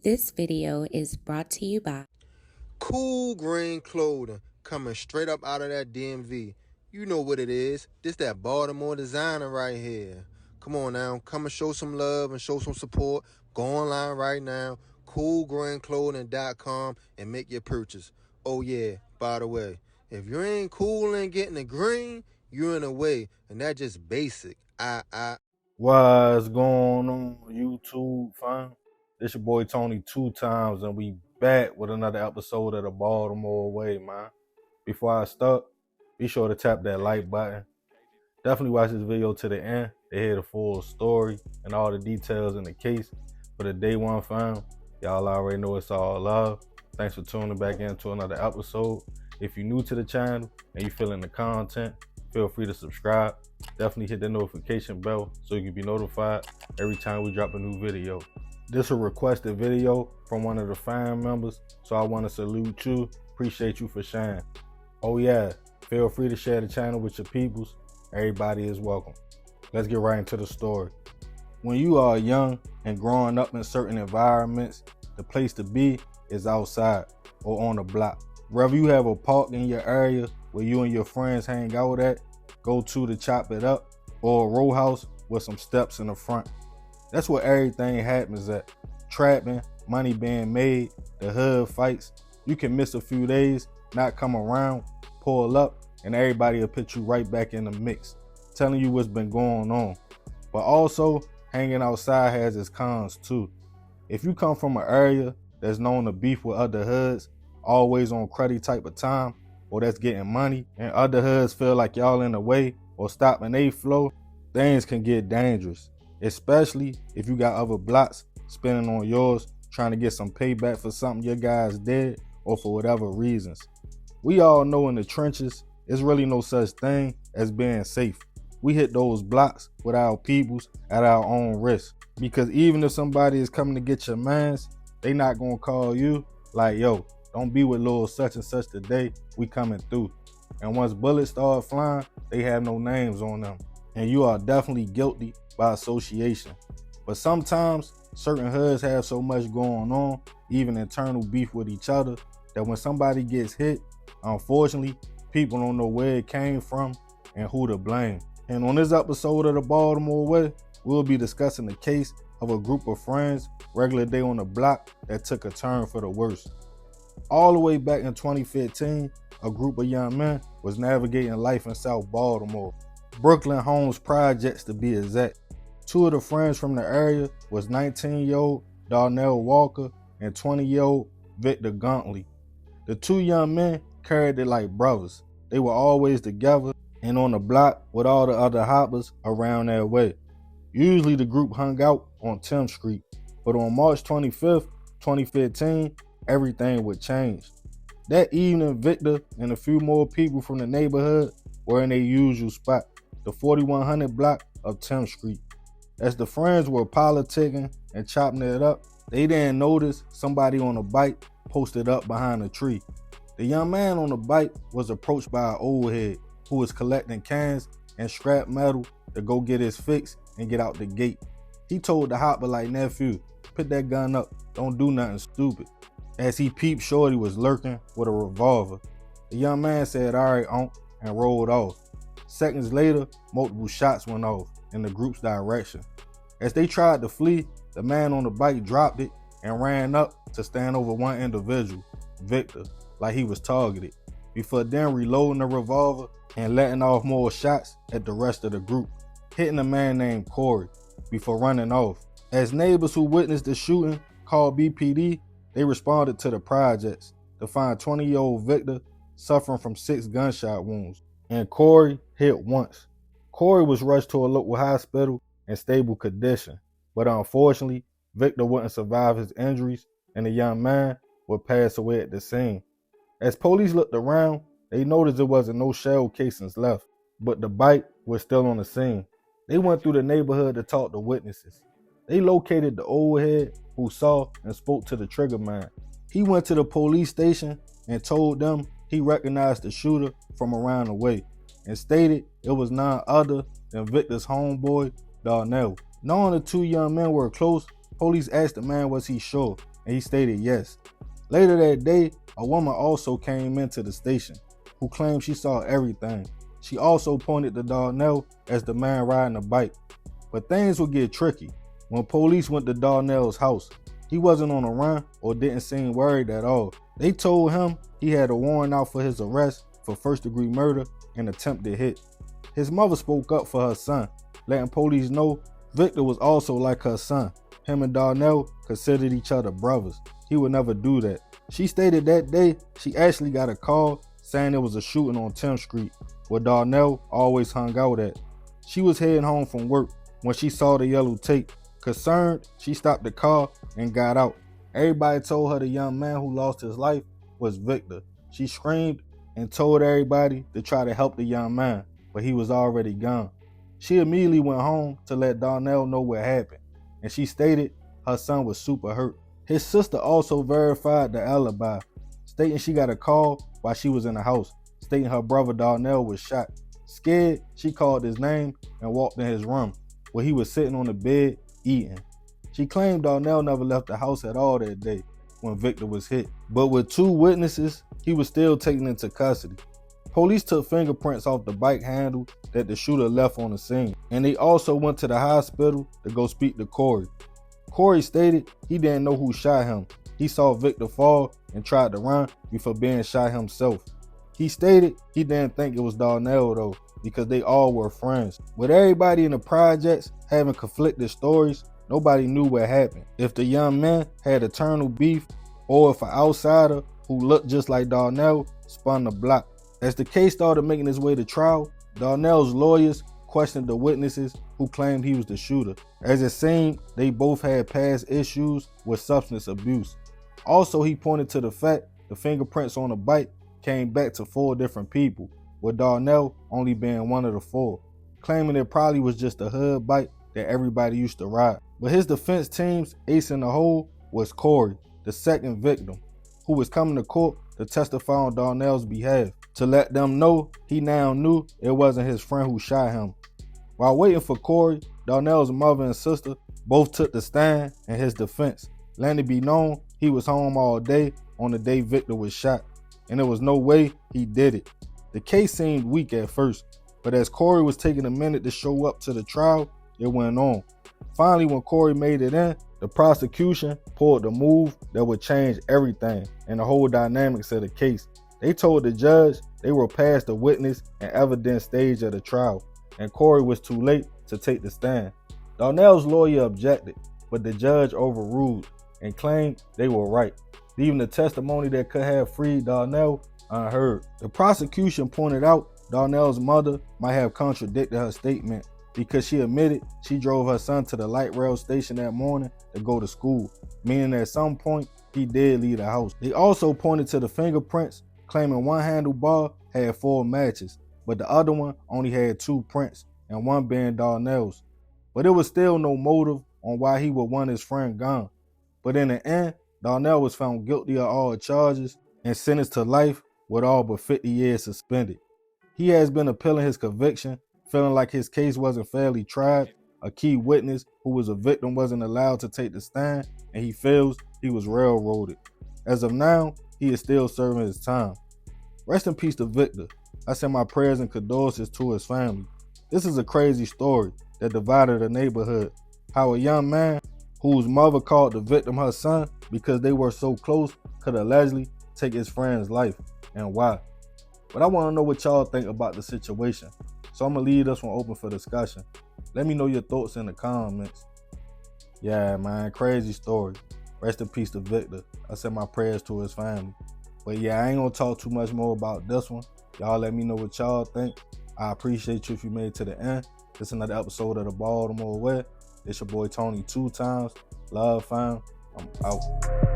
This video is brought to you by Cool green clothing coming straight up out of that DMV. You know what it is. This that Baltimore designer right here. Come on now, come and show some love and show some support. Go online right now, coolgreenclothing.com, and make your purchase. Oh yeah, by the way, if you ain't cool and getting the green, you're in the way, and that just basic. What's going on, YouTube, fam? It's your boy Tony 2 times, and we back with another episode of the Baltimore Way, man. Before I start, be sure to tap that like button. Definitely watch this video to the end to hear the full story and all the details in the case. For the day one, fam, y'all already know it's all love. Thanks for tuning back into another episode. If you're new to the channel and you feeling the content, feel free to subscribe. Definitely hit the notification bell so you can be notified every time we drop a new video. This is a requested video from one of the fan members, so I want to salute you. Appreciate you for sharing. Oh yeah, feel free to share the channel with your peoples. Everybody is welcome. Let's get right into the story. When you are young and growing up in certain environments, the place to be is outside or on the block. Wherever you have a park in your area where you and your friends hang out at, go to chop it up, or a row house with some steps in the front. That's where everything happens at. Trapping, money being made, the hood fights. You can miss a few days, not come around, pull up, and everybody will put you right back in the mix, telling you what's been going on. But also, hanging outside has its cons too. If you come from an area that's known to beef with other hoods, always on cruddy type of time, or that's getting money, and other hoods feel like y'all in the way or stopping they flow, things can get dangerous. Especially if you got other blocks spinning on yours, trying to get some payback for something your guys did or for whatever reasons. We all know in the trenches, there's really no such thing as being safe. We hit those blocks with our peoples at our own risk. Because even if somebody is coming to get your mans, they not gonna call you like, yo, don't be with little such and such today, we coming through. And once bullets start flying, they have no names on them. And you are definitely guilty by association. But sometimes certain hoods have so much going on, even internal beef with each other, that when somebody gets hit, unfortunately, people don't know where it came from and who to blame. And on this episode of the Baltimore Way, we'll be discussing the case of a group of friends, regular day on the block, that took a turn for the worse. All the way back in 2015, a group of young men was navigating life in South Baltimore, Brooklyn Homes Projects to be exact. Two of the friends from the area was 19-year-old Darnell Walker and 20-year-old Victor Guntley. The two young men carried it like brothers. They were always together and on the block with all the other hoppers around their way. Usually the group hung out on 10th Street, but on March 25th, 2015, everything would change. That evening, Victor and a few more people from the neighborhood were in their usual spot, the 4100 block of 10th Street. As the friends were politicking and chopping it up, they didn't notice somebody on a bike posted up behind a tree. The young man on the bike was approached by an old head who was collecting cans and scrap metal to go get his fix and get out the gate. He told the hopper like, nephew, put that gun up, don't do nothing stupid. As he peeped, shorty was lurking with a revolver. The young man said, all right, Unc, and rolled off. Seconds later, multiple shots went off in the group's direction. As they tried to flee, the man on the bike dropped it and ran up to stand over one individual, Victor, like he was targeted, before then reloading the revolver and letting off more shots at the rest of the group, hitting a man named Corey before running off. As neighbors who witnessed the shooting called BPD, they responded to the projects to find 20-year-old Victor suffering from 6 gunshot wounds, and Corey hit once. Corey was rushed to a local hospital in stable condition, but unfortunately, Victor wouldn't survive his injuries, and the young man would pass away at the scene. As police looked around, they noticed there wasn't no shell casings left, but the bike was still on the scene. They went through the neighborhood to talk to witnesses. They located the old head who saw and spoke to the trigger man. He went to the police station and told them he recognized the shooter from around the way and stated it was none other than Victor's homeboy, Darnell. Knowing the two young men were close, police asked the man was he sure, And he stated yes. Later that day, a woman also came into the station who claimed she saw everything. She also pointed to Darnell as the man riding a bike. But things would get tricky. When police went to Darnell's house, he wasn't on a run or didn't seem worried at all. They told him he had a warrant out for his arrest for first-degree murder and attempted hit. His mother spoke up for her son, letting police know Victor was also like her son. Him and Darnell considered each other brothers. He would never do that. She stated that day she actually got a call saying there was a shooting on 10th Street, where Darnell always hung out at. She was heading home from work when she saw the yellow tape. Concerned, she stopped the car and got out. Everybody told her the young man who lost his life was Victor. She screamed and told everybody to try to help the young man, but he was already gone. She immediately went home to let Darnell know what happened, and she stated her son was super hurt. His sister also verified the alibi, stating she got a call while she was in the house, stating her brother Darnell was shot. Scared, she called his name and walked in his room, where he was sitting on the bed eating. She claimed Darnell never left the house at all that day when Victor was hit. But with 2 witnesses, he was still taken into custody. Police took fingerprints off the bike handle that the shooter left on the scene, and they also went to the hospital to go speak to Corey. Corey stated he didn't know who shot him. He saw Victor fall and tried to run before being shot himself. He stated he didn't think it was Darnell though, because they all were friends. With everybody in the projects having conflicted stories, nobody knew what happened. If the young man had eternal beef, or if an outsider who looked just like Darnell spun the block. As the case started making its way to trial, Darnell's lawyers questioned the witnesses who claimed he was the shooter. As it seemed, they both had past issues with substance abuse. Also, he pointed to the fact the fingerprints on the bike came back to 4 different people, with Darnell only being one of the 4, claiming it probably was just a hood bike that everybody used to ride. But his defense team's ace in the hole was Corey, the second victim, who was coming to court to testify on Darnell's behalf, to let them know he now knew it wasn't his friend who shot him. While waiting for Corey, Darnell's mother and sister both took the stand in his defense, letting it be known he was home all day on the day Victor was shot, and there was no way he did it. The case seemed weak at first, but as Corey was taking a minute to show up to the trial, it went on. Finally, when Corey made it in, the prosecution pulled the move that would change everything and the whole dynamics of the case. They told the judge they were past the witness and evidence stage of the trial, and Corey was too late to take the stand. Darnell's lawyer objected, but the judge overruled and claimed they were right, leaving the testimony that could have freed Darnell unheard. The prosecution pointed out Darnell's mother might have contradicted her statement because she admitted she drove her son to the light rail station that morning to go to school, meaning at some point he did leave the house. They also pointed to the fingerprints, claiming one handlebar had 4 matches, but the other one only had 2 prints, and one being Darnell's. But there was still no motive on why he would want his friend gone. But in the end, Darnell was found guilty of all charges and sentenced to life with all but 50 years suspended. He has been appealing his conviction, feeling like his case wasn't fairly tried, a key witness who was a victim wasn't allowed to take the stand, and he feels he was railroaded. As of now, he is still serving his time. Rest in peace to Victor. I send my prayers and condolences to his family. This is a crazy story that divided the neighborhood. How a young man whose mother called the victim her son because they were so close could allegedly take his friend's life, and why. But I want to know what y'all think about the situation, so I'm going to leave this one open for discussion. Let me know your thoughts in the comments. Yeah, man, crazy story. Rest in peace to Victor. I send my prayers to his family. But yeah, I ain't going to talk too much more about this one. Y'all let me know what y'all think. I appreciate you if you made it to the end. This is another episode of the Baltimore Way. It's your boy Tony 2 times. Love, fam. I'm out.